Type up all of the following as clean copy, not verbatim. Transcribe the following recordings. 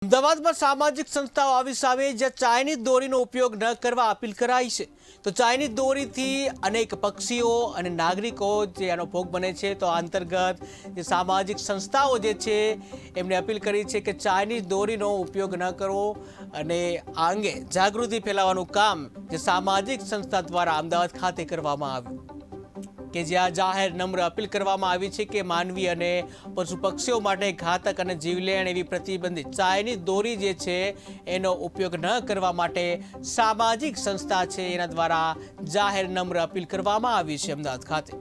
અમદાવાદમાં સામાજિક સંસ્થાઓ આવી સામે જ્યાં ચાઇનીઝ દોરીનો ઉપયોગ ન કરવા અપીલ કરાઈ છે તો ચાઇનીઝ દોરીથી અનેક પક્ષીઓ અને નાગરિકો જે આનો ભોગ બને છે તો આ અંતર્ગત જે સામાજિક સંસ્થાઓ જે છે એમને અપીલ કરી છે કે ચાઇનીઝ દોરીનો ઉપયોગ ન કરવો અને આ અંગે જાગૃતિ ફેલાવવાનું કામ જે સામાજિક સંસ્થા દ્વારા અમદાવાદ ખાતે કરવામાં આવ્યું કે જ્યાં જાહેર નમ્ર અપીલ કરવામાં આવી છે કે માનવી અને પશુ પક્ષીઓ માટે ઘાતક અને જીવલેણ એવી પ્રતિબંધિત ચાઇનીઝ દોરી જે છે એનો ઉપયોગ ન કરવા માટે સામાજિક સંસ્થા છે એના દ્વારા જાહેર નમ્ર અપીલ કરવામાં આવી છે અમદાવાદ ખાતે।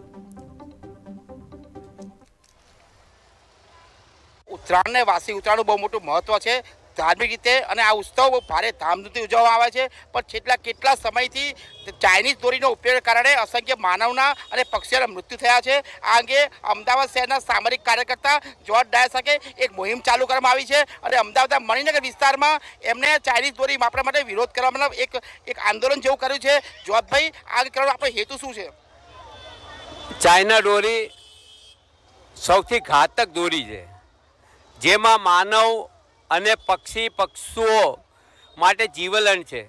ઉત્તરાયણને વાસી ઉત્તરાયણનું બહુ મોટું મહત્વ છે ધાર્મિક રીતે અને આ ઉત્સવ બહુ ભારે ધામધૂમથી ઉજવવામાં આવે છે પણ છેલ્લા કેટલા સમયથી ચાઇનીઝ દોરીનો ઉપયોગને કારણે અસંખ્ય માનવના અને પક્ષીઓના મૃત્યુ થયા છે। આ અંગે અમદાવાદ શહેરના સામરિક કાર્યકર્તા જોર્જ ડાયસ સાથે એક મુહિમ ચાલુ કરવામાં આવી છે અને અમદાવાદના મણિનગર વિસ્તારમાં એમને ચાઇનીઝ દોરી વાપરવા માટે વિરોધ કરવા મતલબ એક આંદોલન જેવું કર્યું છે। જોર્જભાઈ આ કરવાનો આપણો હેતુ શું છે? ચાઇના દોરી સૌથી ઘાતક દોરી છે જેમાં માનવ અને પક્ષીઓ માટે જીવલેણ છે,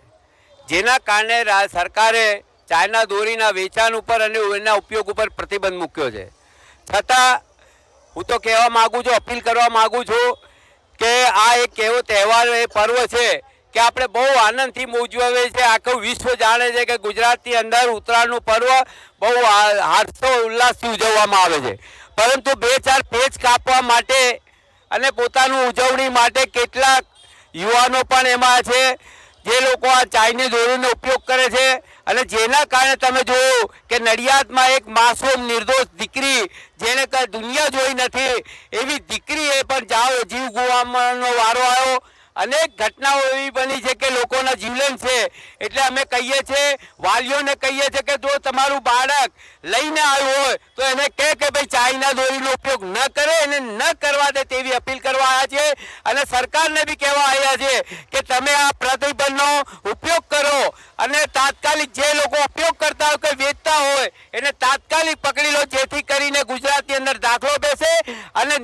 જેના કારણે સરકારે ચાઇના દોરીના વેચાણ ઉપર અને એના ઉપયોગ ઉપર પ્રતિબંધ મૂક્યો છે। છતાં હું તો કહેવા માગું છું, અપીલ કરવા માગું છું કે આ એક એવો તહેવાર એ પર્વ છે કે આપણે બહુ આનંદથી ઉજવીએ છીએ। આખું વિશ્વ જાણે છે કે ગુજરાતની અંદર ઉત્તરાયણનું પર્વ બહુ હર્ષો ઉલ્લાસથી ઉજવવામાં આવે છે, પરંતુ બે ચાર પેચ કાપવા માટે અને પોતાનું ઉજવણી માટે કેટલાક યુવાનો પણ એમાં છે જે લોકો આ ચાઇનીઝ દોરીનો ઉપયોગ કરે છે અને જેના કારણે તમે જોયું કે નડિયાદમાં એક માસૂમ નિર્દોષ દીકરી જેણે કઈ દુનિયા જોઈ નથી એવી દીકરીએ પણ જીવ ગુમાવવાનો વારો આવ્યો। અનેક ઘટનાઓ એવી બની છે કે લોકોના જીવલેણ છે। એટલે અમે કહીએ છીએ, વાલીઓને કહીએ છીએ કે જો તમારું બાળક લઈને આવ્યું હોય તો એને કહે કે ભાઈ ચાઇના દોરીનો ઉપયોગ ન કરે અને ન કરવા દે તેવી અપીલ કરવા આવ્યા છે અને સરકારને બી કહેવા આવ્યા છે કે તમે આ પ્રતિબંધનો ઉપયોગ કરો અને તાત્કાલિક જે લોકો ઉપયોગ કરતા હોય કે વેચતા હોય એને તાત્કાલિક પકડી લો, જેથી કરીને ગુજરાતની અંદર દાખલો બેસે અને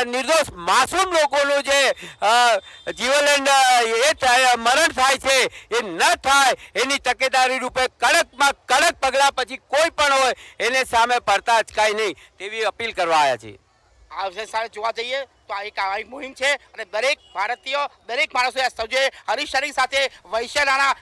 નિર્દોષ માસૂમ લોકોનું જે જીવલેણ મરણ થાય છે એ ન થાય એની તકેદારી રૂપે કડકમાં કડક પગલાં પછી કોઈ પણ હોય એને સામે પડતા અચકાય નહીં તેવી અપીલ કરવા આવ્યા છીએ। આ વિષય સાથે જોવા જઈએ તો આ એક મુહિમ છે અને દરેક ભારતીય દરેક માણસો સૌજે હરીશ સાથે વૈશ્ય રાણા।